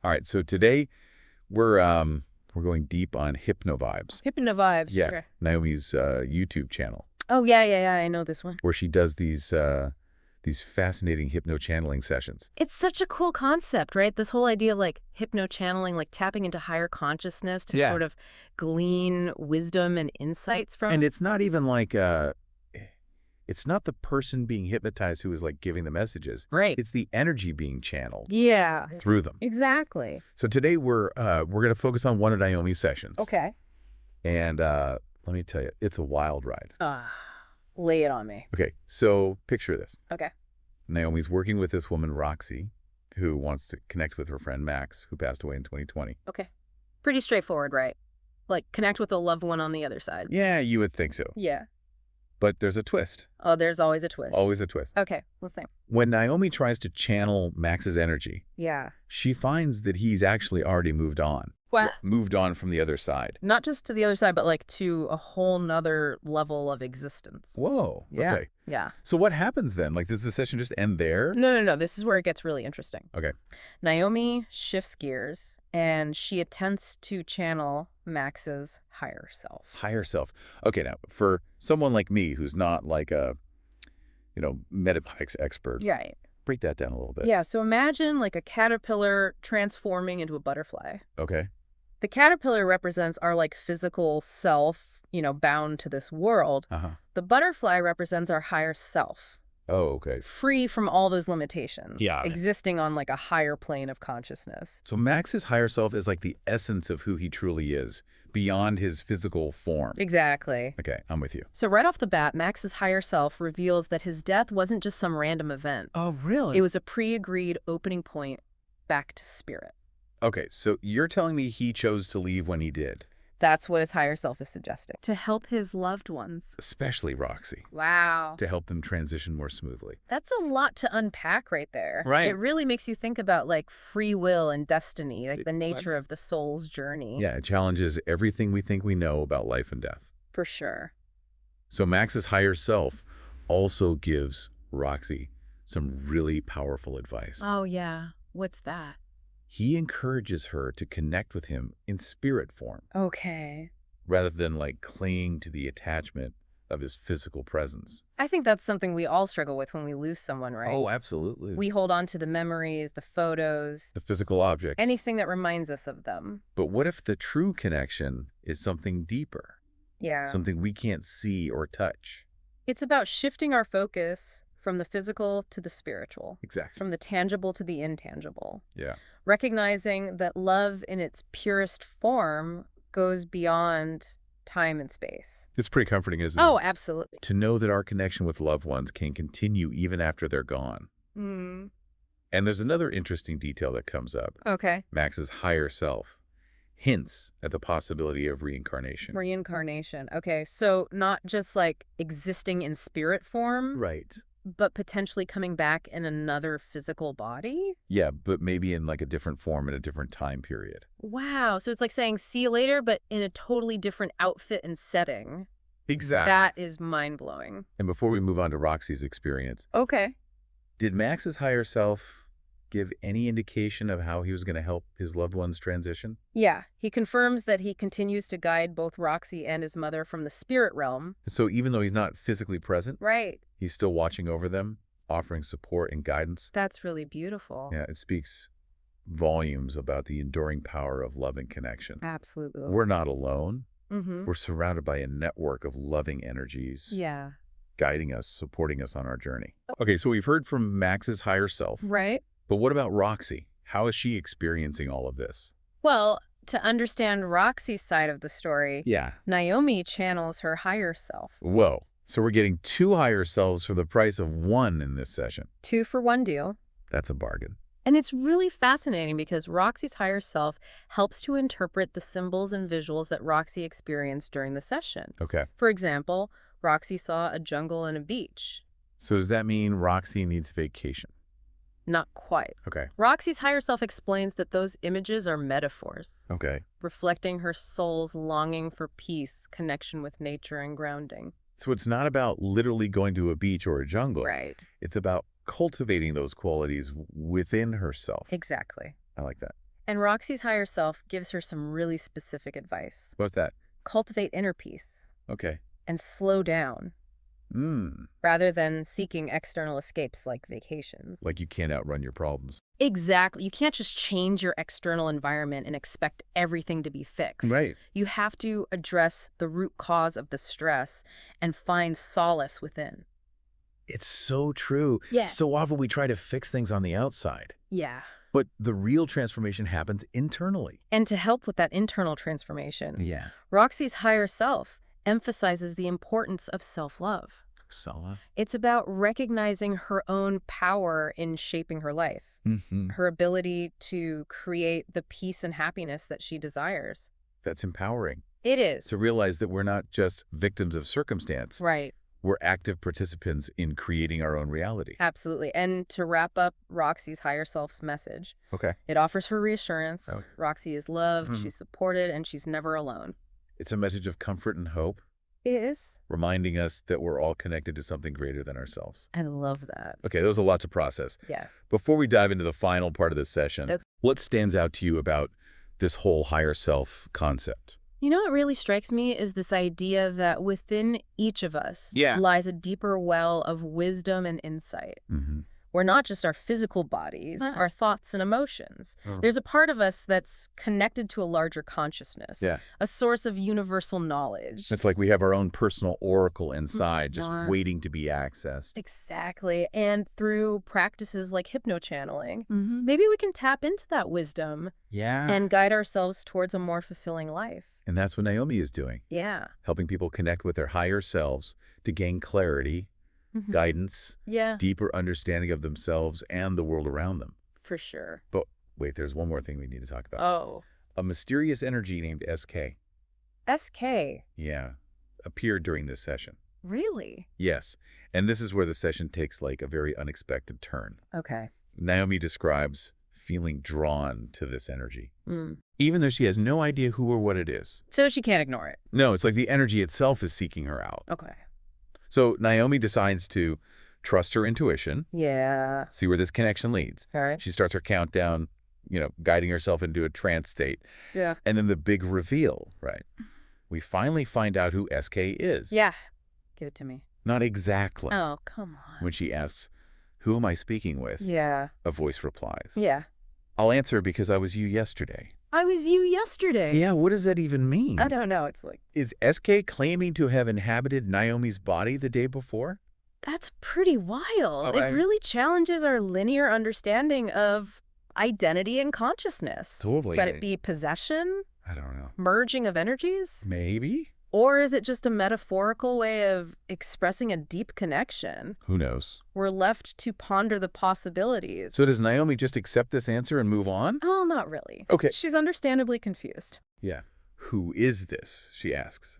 All right, so today we're going deep on hypnovibes. Hypnovibes, Yeah, sure. Naomi's YouTube channel, Oh, yeah, I know this one. where she does these fascinating hypno-channeling sessions. It's such a cool concept, right? This whole idea of like hypno-channeling, like tapping into higher consciousness to Yeah. sort of glean wisdom and insights from. And it's not even like it's not the person being hypnotized who is like giving the messages. Right. It's the energy being channeled Yeah, through them. exactly. So today we're going to focus on one of Naomi's sessions. Okay. And let me tell you, it's a wild ride. Lay it on me. Okay, so picture this. Okay. Naomi's working with this woman, Roxy, who wants to connect with her friend Max, who passed away in 2020. Okay. Pretty straightforward, right? Like connect with a loved one on the other side. Yeah, you would think so. Yeah. But there's a twist. Oh, there's always a twist. Always a twist. Okay, let's see. When Naomi tries to channel Max's energy, Yeah. she finds that he's actually already moved on. What? Moved on from the other side. Not just to the other side, but like to a whole nother level of existence. Whoa. Yeah. Okay. Yeah. So what happens then? Like, does the session just end there? No. This is where it gets really interesting. Okay. Naomi shifts gears and she attempts to channel Max's higher self. Higher self. Okay, now, for someone like me who's not like a, metaphysics expert, Right. break that down a little bit. Yeah, so imagine like a caterpillar transforming into a butterfly. Okay. The caterpillar represents our like physical self, bound to this world. Uh-huh. The butterfly represents our higher self, Oh, okay. free from all those limitations. Yeah. Existing on like a higher plane of consciousness. So Max's higher self is like the essence of who he truly is, beyond his physical form. Exactly. Okay, I'm with you. So right off the bat, Max's higher self reveals that his death wasn't just some random event. Oh, really? It was a pre-agreed opening point back to spirit. Okay, so you're telling me he chose to leave when he did? That's what his higher self is suggesting. To help his loved ones. Especially Roxy, Wow. to help them transition more smoothly. That's a lot to unpack right there. Right. It really makes you think about like free will and destiny, like the nature of the soul's journey. Yeah, it challenges everything we think we know about life and death. For sure. So Max's higher self also gives Roxy some really powerful advice. Oh, yeah. What's that? He encourages her to connect with him in spirit form, Okay. rather than like clinging to the attachment of his physical presence. I think that's something we all struggle with when we lose someone, right? Oh, absolutely. We hold on to the memories, the photos, The physical objects. anything that reminds us of them. But what if the true connection is something deeper, Yeah. something we can't see or touch? It's about shifting our focus from the physical to the spiritual, Exactly. from the tangible to the intangible. Yeah. Recognizing that love in its purest form goes beyond time and space. It's pretty comforting, isn't it? Oh, absolutely. To know that our connection with loved ones can continue even after they're gone. Mm. And there's another interesting detail that comes up. Okay. Max's higher self hints at the possibility of reincarnation. Reincarnation. Okay, so not just like existing in spirit form, Right. but potentially coming back in another physical body? Yeah, but maybe in like a different form in a different time period. Wow, so it's like saying see you later, but in a totally different outfit and setting. Exactly. That is mind-blowing. And before we move on to Roxy's experience, Okay. did Max's higher self give any indication of how he was going to help his loved ones transition? Yeah, he confirms that he continues to guide both Roxy and his mother from the spirit realm. So even though he's not physically present, Right. he's still watching over them, offering support and guidance. That's really beautiful. Yeah, it speaks volumes about the enduring power of love and connection. Absolutely. We're not alone. Mm-hmm. We're surrounded by a network of loving energies Yeah. guiding us, supporting us on our journey. Okay, so we've heard from Max's higher self, Right. but what about Roxy? How is she experiencing all of this? Well, to understand Roxy's side of the story, Yeah. Naomi channels her higher self. Whoa. So we're getting two higher selves for the price of one in this session. 2-for-1 deal. That's a bargain. And it's really fascinating because Roxy's higher self helps to interpret the symbols and visuals that Roxy experienced during the session. Okay. For example, Roxy saw a jungle and a beach. So does that mean Roxy needs vacation? Not quite. Okay. Roxy's higher self explains that those images are metaphors, Okay. reflecting her soul's longing for peace, connection with nature, and grounding. So it's not about literally going to a beach or a jungle. Right. It's about cultivating those qualities within herself. Exactly. I like that. And Roxy's higher self gives her some really specific advice. What's that? Cultivate inner peace Okay. and slow down rather than seeking external escapes like vacations. Like you can't outrun your problems. Exactly. You can't just change your external environment and expect everything to be fixed. Right. You have to address the root cause of the stress and find solace within. It's so true. Yeah. So often we try to fix things on the outside. Yeah. But the real transformation happens internally. And to help with that internal transformation, Yeah. Roxy's higher self emphasizes the importance of self-love. Sala. It's about recognizing her own power in shaping her life, her ability to create the peace and happiness that she desires. That's empowering. It is. To realize that we're not just victims of circumstance. Right. We're active participants in creating our own reality. Absolutely. And to wrap up Roxy's higher self's message, Okay. it offers her reassurance. Oh. Roxy is loved, she's supported, and she's never alone. It's a message of comfort and hope, It is. reminding us that we're all connected to something greater than ourselves. I love that. Okay, that was a lot to process. Yeah. Before we dive into the final part of this session, Okay. what stands out to you about this whole higher self concept? You know what really strikes me is this idea that within each of us lies a deeper well of wisdom and insight. We're not just our physical bodies, our thoughts and emotions. There's a part of us that's connected to a larger consciousness, a source of universal knowledge. It's like we have our own personal oracle inside, just waiting to be accessed. Exactly. And through practices like hypnochanneling, maybe we can tap into that wisdom and guide ourselves towards a more fulfilling life. And that's what Naomi is doing. Yeah. Helping people connect with their higher selves to gain clarity, guidance, deeper understanding of themselves and the world around them. For sure. But wait, there's one more thing we need to talk about. Oh. A mysterious energy named SK. SK. Yeah. Appeared during this session. Really? Yes. And this is where the session takes like a very unexpected turn. Okay. Naomi describes feeling drawn to this energy, even though she has no idea who or what it is. So she can't ignore it. No, it's like the energy itself is seeking her out. Okay. So Naomi decides to trust her intuition, see where this connection leads. All right. She starts her countdown, guiding herself into a trance state. Yeah. And then the big reveal, right? We finally find out who SK is. Yeah. Give it to me. Not exactly. Oh, come on. When she asks, "Who am I speaking with?" Yeah. A voice replies. Yeah. "I'll answer because I was you yesterday." I was you yesterday. Yeah, what does that even mean? I don't know. It's like... Is SK claiming to have inhabited Naomi's body the day before? That's pretty wild. It really challenges our linear understanding of identity and consciousness. Totally. Could it be possession? I don't know. Merging of energies? Maybe? Or is it just a metaphorical way of expressing a deep connection? Who knows? We're left to ponder the possibilities. So does Naomi just accept this answer and move on? Oh, not really. Okay. She's understandably confused. Yeah. Who is this? She asks.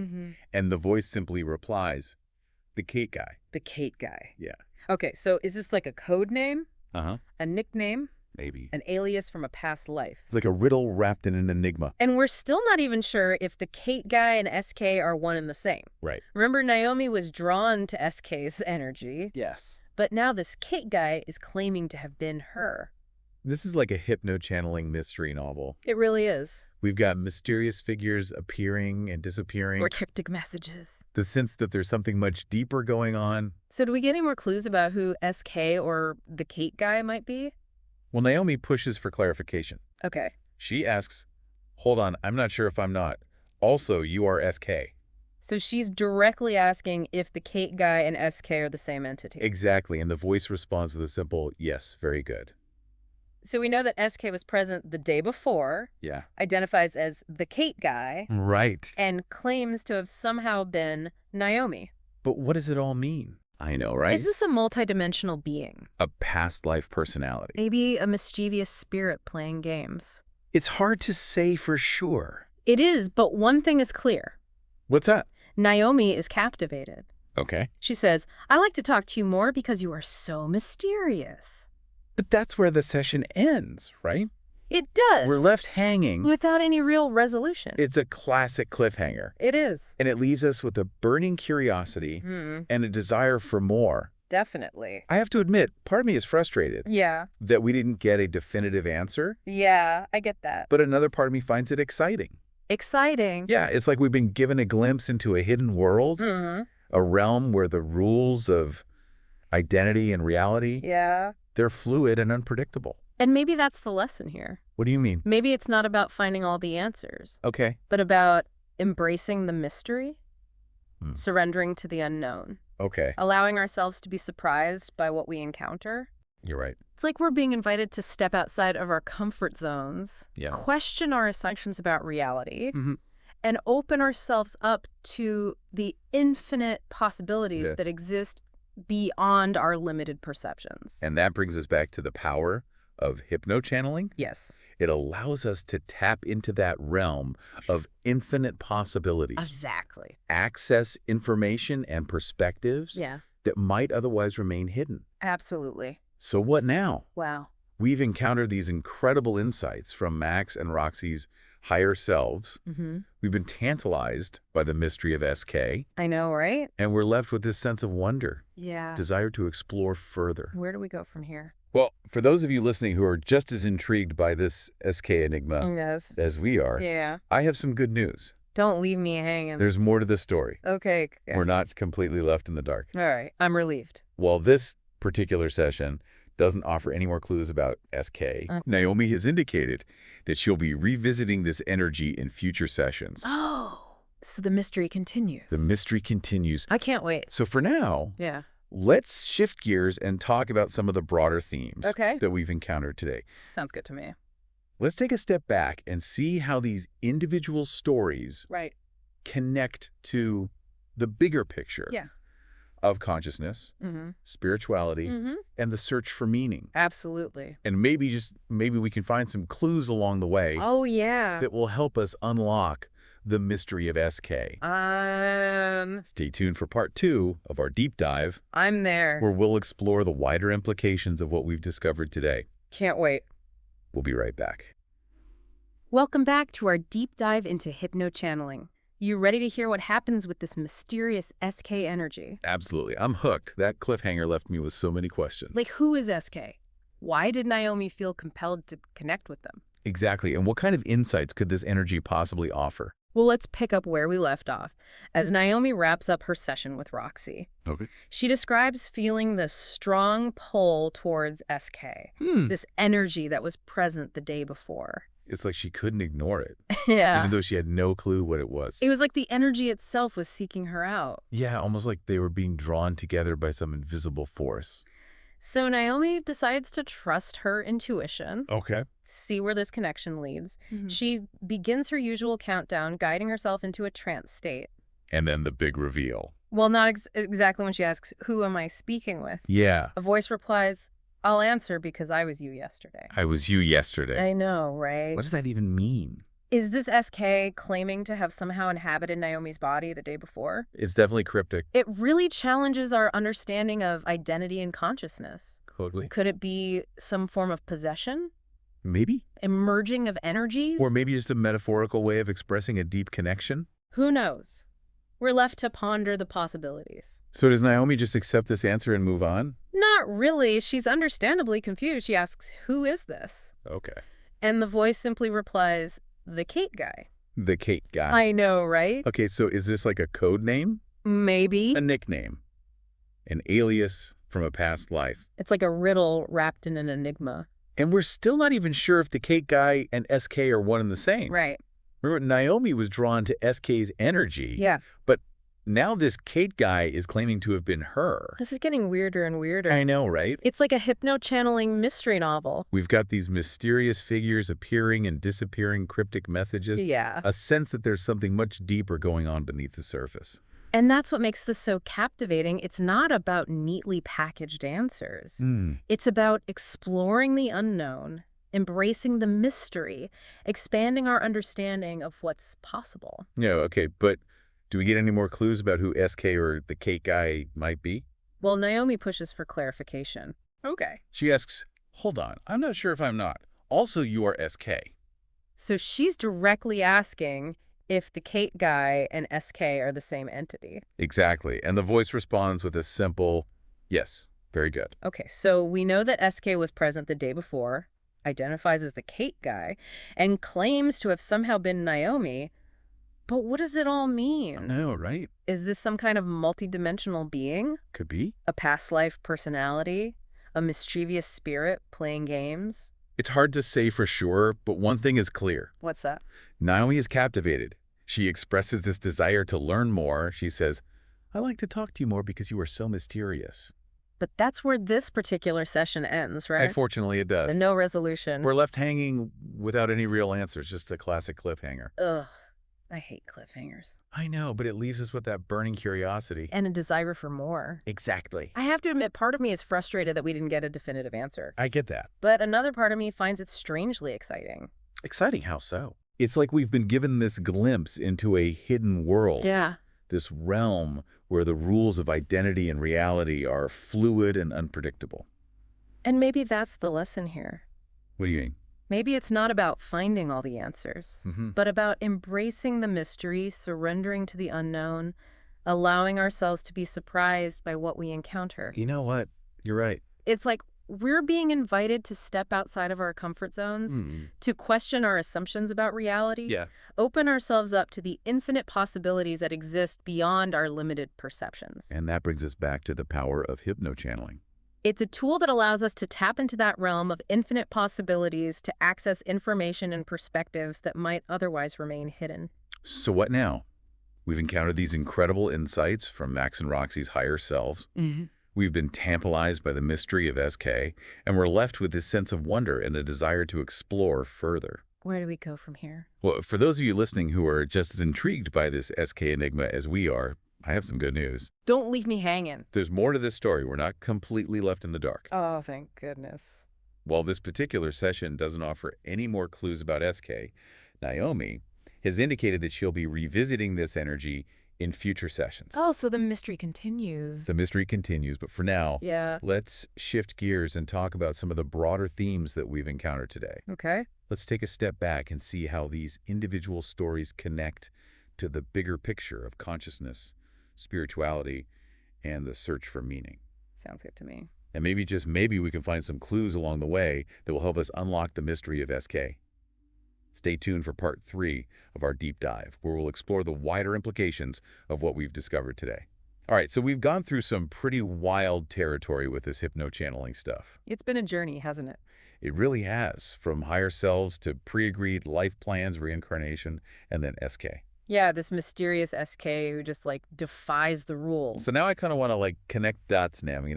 And the voice simply replies, "The Kate guy." The Kate guy. Yeah. Okay, so is this like a code name? Uh-huh. A nickname? Maybe. An alias from a past life? It's like a riddle wrapped in an enigma. And we're still not even sure if the Kate guy and SK are one and the same. Right. Remember, Naomi was drawn to SK's energy. Yes. But now this Kate guy is claiming to have been her. This is like a hypno-channeling mystery novel. It really is. We've got mysterious figures appearing and disappearing. Or cryptic messages. The sense that there's something much deeper going on. So do we get any more clues about who SK or the Kate guy might be? Well, Naomi pushes for clarification. Okay. She asks, "Hold on, I'm not sure if I'm not. Also, you are SK." So she's directly asking if the Kate guy and SK are the same entity. Exactly, and the voice responds with a simple, "Yes, very good." So we know that SK was present the day before, Yeah. identifies as the Kate guy, Right. and claims to have somehow been Naomi. But what does it all mean? I know, right? Is this a multidimensional being? A past life personality? Maybe a mischievous spirit playing games? It's hard to say for sure. It is, but one thing is clear. What's that? Naomi is captivated. Okay. She says, "I like to talk to you more because you are so mysterious." But that's where the session ends, right? It does. We're left hanging. Without any real resolution. It's a classic cliffhanger. It is. And it leaves us with a burning curiosity and a desire for more. Definitely. I have to admit, part of me is frustrated. Yeah. That we didn't get a definitive answer. Yeah, I get that. But another part of me finds it exciting. Exciting? Yeah, it's like we've been given a glimpse into a hidden world, a realm where the rules of identity and reality, they're fluid and unpredictable. And maybe that's the lesson here. What do you mean? Maybe it's not about finding all the answers. Okay. But about embracing the mystery, surrendering to the unknown. Okay. Allowing ourselves to be surprised by what we encounter. You're right. It's like we're being invited to step outside of our comfort zones, question our assumptions about reality, and open ourselves up to the infinite possibilities that exist beyond our limited perceptions. And that brings us back to the power of hypnochanneling? Yes. It allows us to tap into that realm of infinite possibilities. Exactly. Access information and perspectives that might otherwise remain hidden. Absolutely. So what now? Wow. We've encountered these incredible insights from Max and Roxy's higher selves. We've been tantalized by the mystery of SK. I know, right? And we're left with this sense of wonder. Yeah. Desire to explore further. Where do we go from here? Well, for those of you listening who are just as intrigued by this SK enigma as we are, I have some good news. Don't leave me hanging. There's more to this story. Okay. We're not completely left in the dark. All right. I'm relieved. While this particular session doesn't offer any more clues about SK, Naomi has indicated that she'll be revisiting this energy in future sessions. Oh, so the mystery continues. The mystery continues. I can't wait. So for now, let's shift gears and talk about some of the broader themes that we've encountered today. Sounds good to me. Let's take a step back and see how these individual stories connect to the bigger picture of consciousness, spirituality, and the search for meaning. Absolutely. And maybe we can find some clues along the way that will help us unlock the mystery of SK. Stay tuned for part 2 of our deep dive. I'm there. Where we'll explore the wider implications of what we've discovered today. Can't wait. We'll be right back. Welcome back to our deep dive into hypnochanneling. You ready to hear what happens with this mysterious SK energy? Absolutely. I'm hooked. That cliffhanger left me with so many questions. Like, who is SK? Why did Naomi feel compelled to connect with them? Exactly. And what kind of insights could this energy possibly offer? Well, let's pick up where we left off, as Naomi wraps up her session with Roxy. Okay. She describes feeling the strong pull towards SK, this energy that was present the day before. It's like she couldn't ignore it. Even though she had no clue what it was. It was like the energy itself was seeking her out. Yeah, almost like they were being drawn together by some invisible force. So Naomi decides to trust her intuition. Okay. See where this connection leads. She begins her usual countdown, guiding herself into a trance state. And then the big reveal. Well, not exactly when she asks, who am I speaking with? Yeah. A voice replies, I'll answer because I was you yesterday. I was you yesterday. I know, right? What does that even mean? Is this SK claiming to have somehow inhabited Naomi's body the day before? It's definitely cryptic. It really challenges our understanding of identity and consciousness. Totally. Could it be some form of possession? Maybe. Emerging of energies? Or maybe just a metaphorical way of expressing a deep connection? Who knows? We're left to ponder the possibilities. So does Naomi just accept this answer and move on? Not really. She's understandably confused. She asks, who is this? Okay. And the voice simply replies, the Kate guy. The Kate guy. I know, right? Okay, so is this like a code name? Maybe. A nickname. An alias from a past life. It's like a riddle wrapped in an enigma. And we're still not even sure if the Kate guy and SK are one and the same. Right. Remember, Naomi was drawn to SK's energy. Yeah. But now this Kate guy is claiming to have been her. This is getting weirder and weirder. I know, right? It's like a hypno-channeling mystery novel. We've got these mysterious figures appearing and disappearing cryptic messages. Yeah. A sense that there's something much deeper going on beneath the surface. And that's what makes this so captivating. It's not about neatly packaged answers. It's about exploring the unknown, embracing the mystery, expanding our understanding of what's possible. Yeah, okay, but do we get any more clues about who SK or the Kate guy might be? Well, Naomi pushes for clarification. Okay. She asks, hold on, I'm not sure if I'm not. Also, you are SK. So she's directly asking if the Kate guy and SK are the same entity. Exactly, and the voice responds with a simple, Yes, very good. Okay, so we know that SK was present the day before, identifies as the Kate guy, and claims to have somehow been Naomi. But what does it all mean? No, right? Is this some kind of multidimensional being? Could be. A past life personality? A mischievous spirit playing games? It's hard to say for sure, but one thing is clear. What's that? Naomi is captivated. She expresses this desire to learn more. She says, "I'd like to talk to you more because you are so mysterious." But that's where this particular session ends, right? Fortunately, it does. No resolution. We're left hanging without any real answers, just a classic cliffhanger. Ugh, I hate cliffhangers. I know, but it leaves us with that burning curiosity. And a desire for more. Exactly. I have to admit, part of me is frustrated that we didn't get a definitive answer. I get that. But another part of me finds it strangely exciting. Exciting? How so? It's like we've been given this glimpse into a hidden world. Yeah. This realm where the rules of identity and reality are fluid and unpredictable. And maybe that's the lesson here. What do you mean? Maybe it's not about finding all the answers, but about embracing the mystery, surrendering to the unknown, allowing ourselves to be surprised by what we encounter. You know what? You're right. It's like we're being invited to step outside of our comfort zones, to question our assumptions about reality, open ourselves up to the infinite possibilities that exist beyond our limited perceptions. And that brings us back to the power of hypnochanneling. It's a tool that allows us to tap into that realm of infinite possibilities to access information and perspectives that might otherwise remain hidden. So what now? We've encountered these incredible insights from Max and Roxy's higher selves. We've been tantalized by the mystery of SK, and we're left with this sense of wonder and a desire to explore further. Where do we go from here? Well, for those of you listening who are just as intrigued by this SK enigma as we are, I have some good news. Don't leave me hanging. There's more to this story. We're not completely left in the dark. Oh, thank goodness. While this particular session doesn't offer any more clues about SK, Naomi has indicated that she'll be revisiting this energy in future sessions. Oh, so the mystery continues. The mystery continues, but for now, yeah, let's shift gears and talk about some of the broader themes that we've encountered today. Okay. Let's take a step back and see how these individual stories connect to the bigger picture of consciousness, spirituality, and the search for meaning. Sounds good to me. And maybe, just maybe, we can find some clues along the way that will help us unlock the mystery of SK. Stay tuned for part 3 of our deep dive, where we'll explore the wider implications of what we've discovered today. All right, so we've gone through some pretty wild territory with this hypno-channeling stuff. It's been a journey, hasn't it? It really has, from higher selves to pre-agreed life plans, reincarnation, and then SK. Yeah, this mysterious SK who just, defies the rules. So now I kind of want to, connect dots, Nam.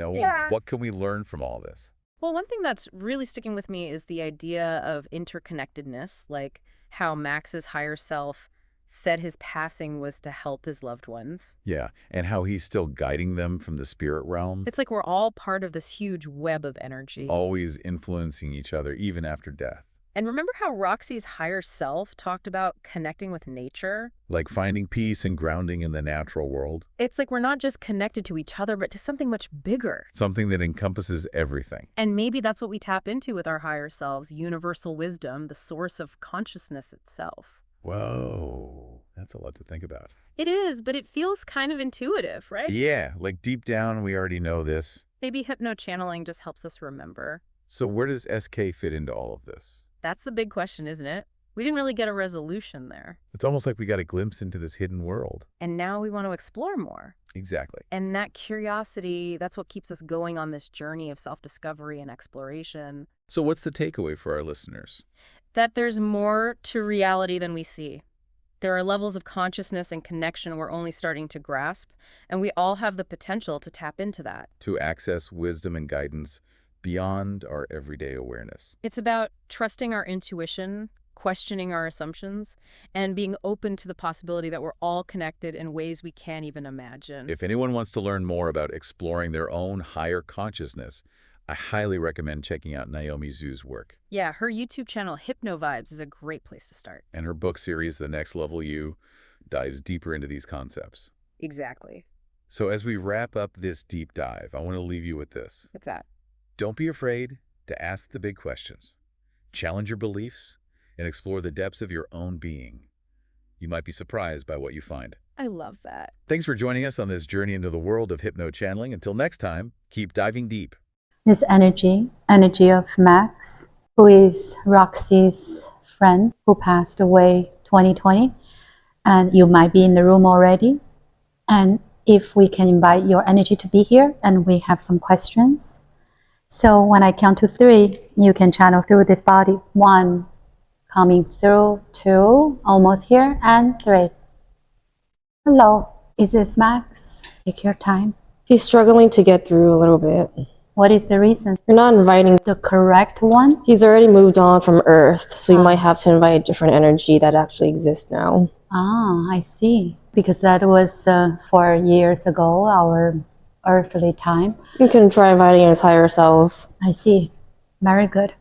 What can we learn from all this? Well, one thing that's really sticking with me is the idea of interconnectedness, like how Max's higher self said his passing was to help his loved ones. Yeah, and how he's still guiding them from the spirit realm. It's like we're all part of this huge web of energy. Always influencing each other, even after death. And remember how Roxy's higher self talked about connecting with nature? Like finding peace and grounding in the natural world. It's like we're not just connected to each other, but to something much bigger. Something that encompasses everything. And maybe that's what we tap into with our higher selves, universal wisdom, the source of consciousness itself. Whoa, that's a lot to think about. It is, but it feels kind of intuitive, right? Yeah, like deep down we already know this. Maybe hypno-channeling just helps us remember. So where does SK fit into all of this? That's the big question, isn't it? We didn't really get a resolution there. It's almost like we got a glimpse into this hidden world. And now we want to explore more. Exactly. And that curiosity, that's what keeps us going on this journey of self-discovery and exploration. So what's the takeaway for our listeners? That there's more to reality than we see. There are levels of consciousness and connection we're only starting to grasp, and we all have the potential to tap into that. To access wisdom and guidance beyond our everyday awareness. It's about trusting our intuition, questioning our assumptions, and being open to the possibility that we're all connected in ways we can't even imagine. If anyone wants to learn more about exploring their own higher consciousness, I highly recommend checking out Naomi Zhu's work. Yeah, her YouTube channel, Hypnovibes, is a great place to start. And her book series, The Next Level You, dives deeper into these concepts. Exactly. So as we wrap up this deep dive, I want to leave you with this. What's that? Don't be afraid to ask the big questions. Challenge your beliefs and explore the depths of your own being. You might be surprised by what you find. I love that. Thanks for joining us on this journey into the world of hypno-channeling. Until next time, keep diving deep. This energy of Max, who is Roxy's friend who passed away 2020, and you might be in the room already. And if we can invite your energy to be here, and we have some questions. So when I count to 3, you can channel through this body. 1, coming through, 2, almost here, and 3. Hello, is this Max? Take your time. He's struggling to get through a little bit. What is the reason? You're not inviting the correct one? He's already moved on from Earth, so you might have to invite a different energy that actually exists now. Ah, I see. Because that was 4 years ago, our earthly time. You can try inviting his higher self. I see. Very good.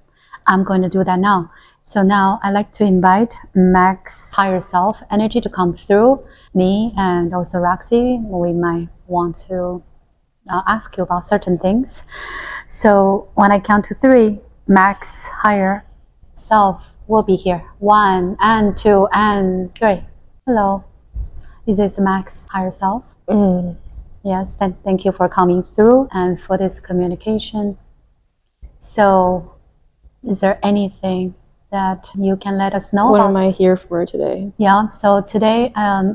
I'm going to do that now. So now I'd like to invite Max higher self energy to come through me and also Roxy. We might want to ask you about certain things. So when I count to 3, Max higher self will be here. 1 and 2 and 3. Hello. Is this Max higher self? Yes, thank you for coming through and for this communication. So is there anything that you can let us know? What am I here for today? Yeah, so today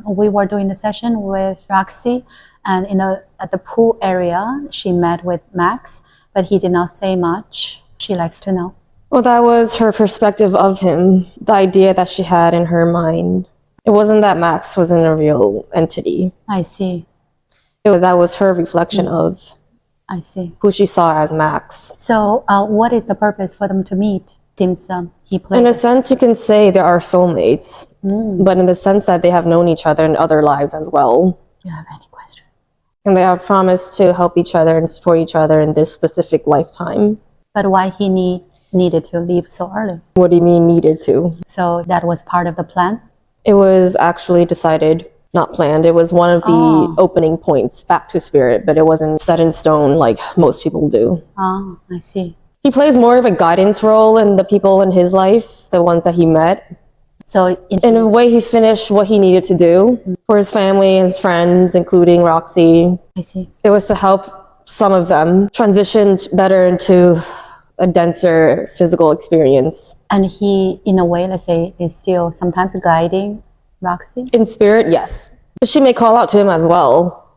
we were doing the session with Roxy, and at the pool area, she met with Max, but he did not say much. She likes to know. Well, that was her perspective of him, the idea that she had in her mind. It wasn't that Max wasn't a real entity. I see. That was her reflection of I see. Who she saw as Max. So what is the purpose for them to meet? Seems he played. In a sense, you can say they are soulmates, but in the sense that they have known each other in other lives as well. Do you have any questions? And they have promised to help each other and support each other in this specific lifetime. But why he needed to leave so early? What do you mean needed to? So that was part of the plan? It was actually decided, not planned. It was one of the opening points back to spirit, but it wasn't set in stone like most people do. Oh, I see. He plays more of a guidance role in the people in his life, the ones that he met. So in a way, he finished what he needed to do for his family, his friends, including Roxy. I see. It was to help some of them transition better into a denser physical experience. And he, in a way, let's say, is still sometimes guiding Roxy? In spirit, yes. But she may call out to him as well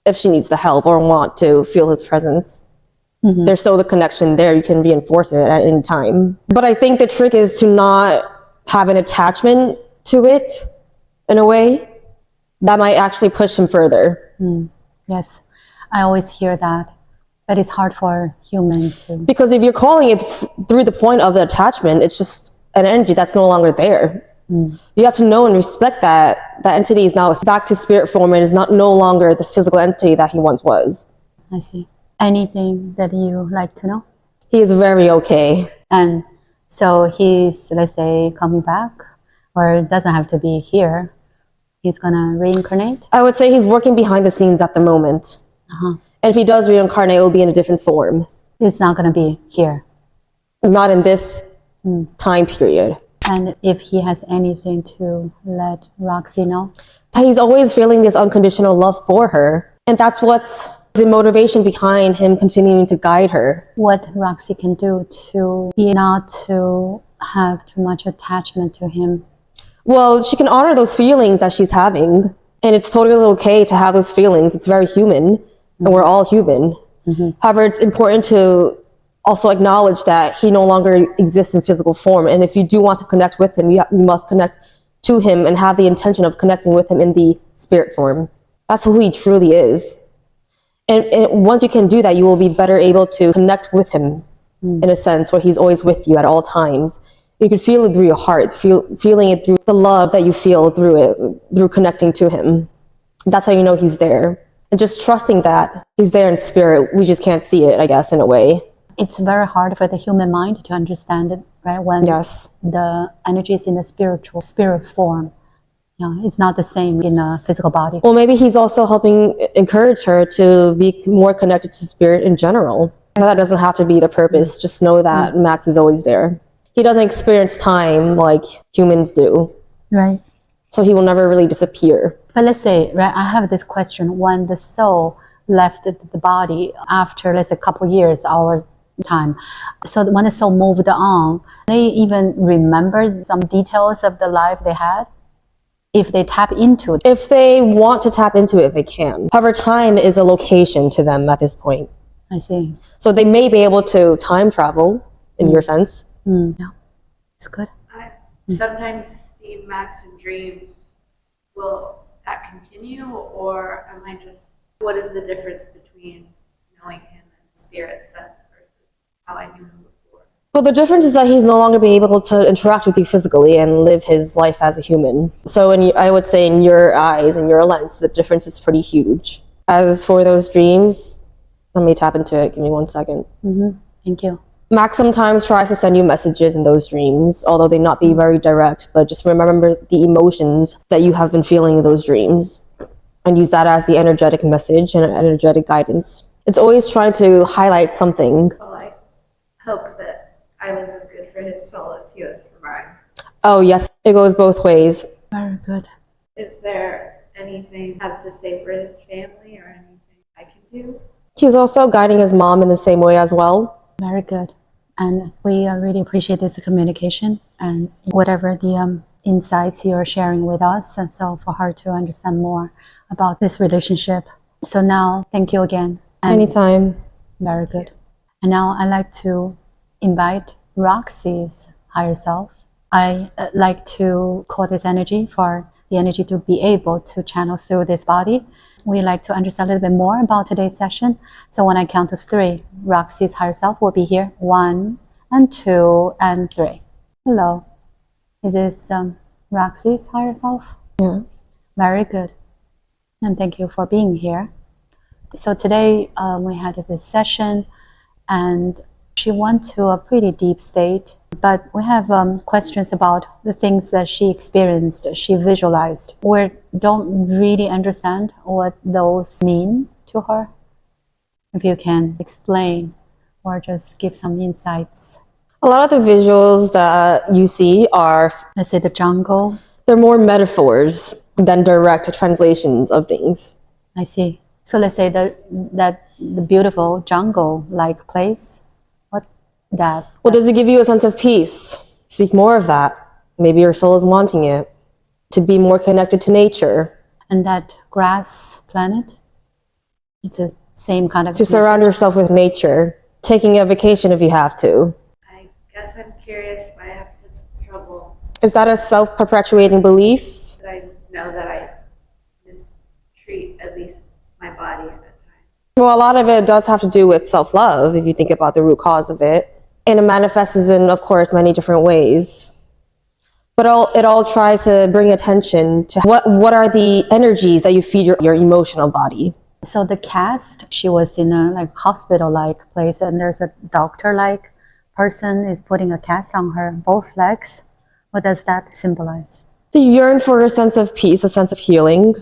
if she needs the help or want to feel his presence. There's still the connection there. You can reinforce it at any time. But I think the trick is to not have an attachment to it in a way that might actually push him further. Yes, I always hear that. But it's hard for human to... Because if you're calling it through the point of the attachment, it's just an energy that's no longer there. You have to know and respect that that entity is now back to spirit form and is no longer the physical entity that he once was. I see. Anything that you like to know? He is very okay. And so he's, let's say, coming back, or it doesn't have to be here. He's gonna reincarnate? I would say he's working behind the scenes at the moment. And if he does reincarnate, it will be in a different form. It's not gonna be here? Not in this time period. And if he has anything to let Roxy know? He's always feeling this unconditional love for her. And that's what's the motivation behind him continuing to guide her. What Roxy can do to be not to have too much attachment to him? Well, she can honor those feelings that she's having. And it's totally okay to have those feelings. It's very human. And we're all human. However, it's important to also acknowledge that he no longer exists in physical form. And if you do want to connect with him, you must connect to him and have the intention of connecting with him in the spirit form. That's who he truly is. And once you can do that, you will be better able to connect with him in a sense where he's always with you at all times. You can feel it through your heart, feeling it through the love that you feel through it, through connecting to him. That's how you know he's there. And just trusting that he's there in spirit. We just can't see it, I guess, in a way. It's very hard for the human mind to understand it, right? When the energy is in the spirit form. It's not the same in a physical body. Well, maybe he's also helping encourage her to be more connected to spirit in general. That doesn't have to be the purpose. Just know that Max is always there. He doesn't experience time like humans do. Right. So he will never really disappear. But let's say, right, I have this question. When the soul left the body after, let's say, a couple years, our time, so when the soul moved on, they even remember some details of the life they had? If they tap into it? If they want to tap into it, they can. However, time is a location to them at this point. I see. So they may be able to time travel, in your sense. Yeah, it's good. I sometimes see Max in dreams. Will that continue, or am I just, what is the difference between knowing him in spirit sense versus how I knew him before? Well, the difference is that he's no longer being able to interact with you physically and live his life as a human. So I would say in your eyes, in your lens, the difference is pretty huge. As for those dreams, let me tap into it. Give me 1 second. Thank you. Max sometimes tries to send you messages in those dreams, although they not be very direct, but just remember the emotions that you have been feeling in those dreams and use that as the energetic message and energetic guidance. It's always trying to highlight something. Well, I hope that I was as good for his soul as he was for mine. Oh yes, it goes both ways. Very good. Is there anything he has to say for his family or anything I can do? He's also guiding his mom in the same way as well. Very good. And we really appreciate this communication and whatever the insights you're sharing with us, and so for her to understand more about this relationship. So now, thank you again. And anytime. Very good. And now I'd like to invite Roxy's higher self. I like to call this energy for the energy to be able to channel through this body. We like to understand a little bit more about today's session. So when I count to 3, Roxy's higher self will be here. 1 and 2 and 3. Hello. Is this Roxy's higher self? Yes. Very good. And thank you for being here. So today we had this session and she went to a pretty deep state, but we have questions about the things that she experienced, she visualized. We don't really understand what those mean to her. If you can explain or just give some insights. A lot of the visuals that you see are, let's say, the jungle. They're more metaphors than direct translations of things. I see. So let's say that the beautiful jungle-like place, what's that? Well, does it give you a sense of peace? Seek more of that. Maybe your soul is wanting it. To be more connected to nature. And that grass planet? It's the same kind of... To surround yourself with nature. Taking a vacation if you have to. I guess I'm curious why I have such trouble. Is that a self-perpetuating belief? That I know that I mistreat at least my body at that time. Well, a lot of it does have to do with self-love, if you think about the root cause of it. And it manifests in, of course, many different ways. But it all tries to bring attention to what are the energies that you feed your emotional body. So the cast, she was in a hospital-like place, and there's a doctor-like person is putting a cast on her both legs. What does that symbolize? You yearn for a sense of peace, a sense of healing.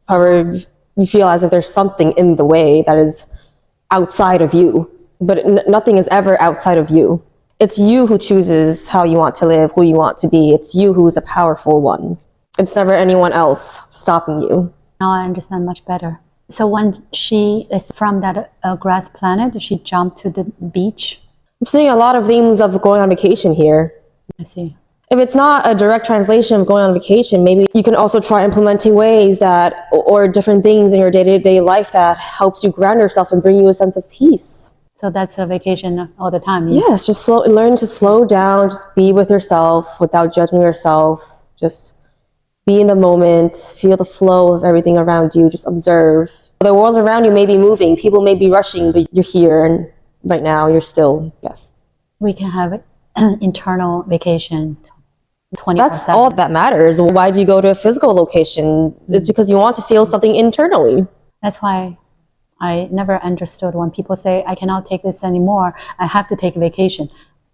However, you feel as if there's something in the way that is outside of you. But nothing is ever outside of you. It's you who chooses how you want to live, who you want to be. It's you who is a powerful one. It's never anyone else stopping you. Now I understand much better. So when she is from that grass planet, she jumped to the beach? I'm seeing a lot of themes of going on vacation here. I see. If it's not a direct translation of going on vacation, maybe you can also try implementing ways that, or different things in your day-to-day life that helps you ground yourself and bring you a sense of peace. So that's a vacation all the time? Yes, just learn to slow down, just be with yourself without judging yourself. Just be in the moment, feel the flow of everything around you, just observe. The world around you may be moving, people may be rushing, but you're here and right now you're still, yes. We can have an internal vacation 24/7. That's all that matters. Why do you go to a physical location? It's because you want to feel something internally. That's why I never understood when people say, I cannot take this anymore, I have to take a vacation.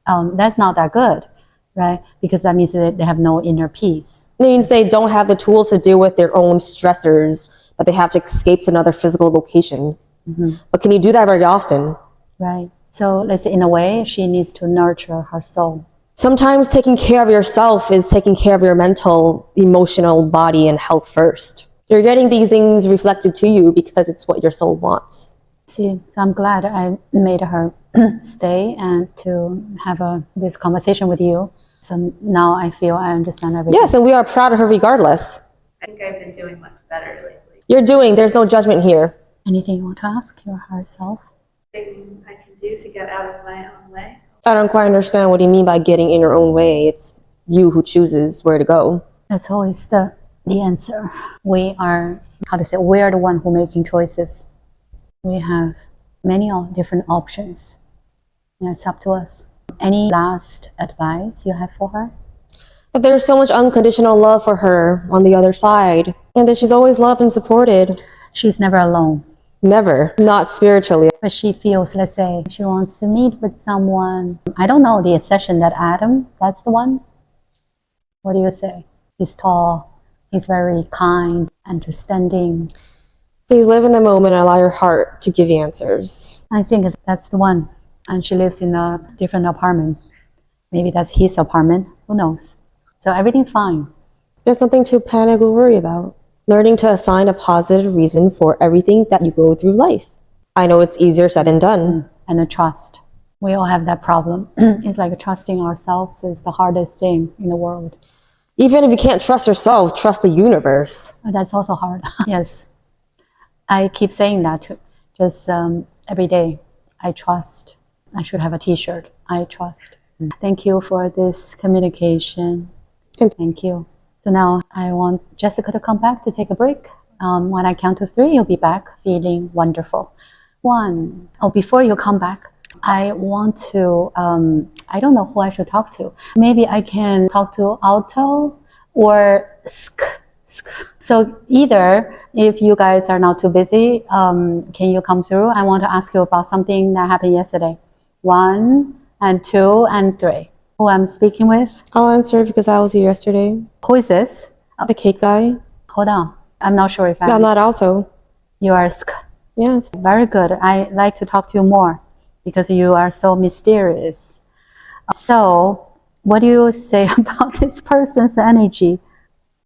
That's not that good, right? Because that means that they have no inner peace. It means they don't have the tools to deal with their own stressors, that they have to escape to another physical location. Mm-hmm. But can you do that very often? Right. So let's say in a way, she needs to nurture her soul. Sometimes taking care of yourself is taking care of your mental, emotional body and health first. You're getting these things reflected to you because it's what your soul wants. See, so I'm glad I made her stay and to have this conversation with you. So now I feel I understand everything. Yes, and we are proud of her regardless. I think I've been doing much better lately. You're doing, there's no judgment here. Anything you want to ask your higher self? Anything I can do to get out of my own way? I don't quite understand what you mean by getting in your own way. It's you who chooses where to go. That's always the answer. We are, we are the one who making choices. We have many different options. And it's up to us. Any last advice you have for her? But there's so much unconditional love for her on the other side. And that she's always loved and supported. She's never alone. Never. Not spiritually. But she feels, let's say, she wants to meet with someone. I don't know the session that Adam, that's the one? What do you say? He's tall. He's very kind, understanding. Please live in the moment and allow your heart to give you answers. I think that's the one. And she lives in a different apartment. Maybe that's his apartment. Who knows? So everything's fine. There's nothing to panic or worry about. Learning to assign a positive reason for everything that you go through life. I know it's easier said than done. And a trust. We all have that problem. It's like trusting ourselves is the hardest thing in the world. Even if you can't trust yourself, trust the universe. That's also hard. Yes. I keep saying that too. Just every day. I trust. I should have a t-shirt. I trust. Thank you for this communication. Thank you. So now I want Jessica to come back to take a break. When I count to 3, you'll be back feeling wonderful. 1. Oh, before you come back, I want to, I don't know who I should talk to. Maybe I can talk to Alto or Sk. So either, if you guys are not too busy, can you come through? I want to ask you about something that happened yesterday. 1 and 2 and 3. Who I'm speaking with? I'll answer because I was here yesterday. Who is this? The cake guy. Hold on. I'm not sure if I'm not Alto. You are Sk. Yes. Very good. I like to talk to you more because you are so mysterious. So, what do you say about this person's energy?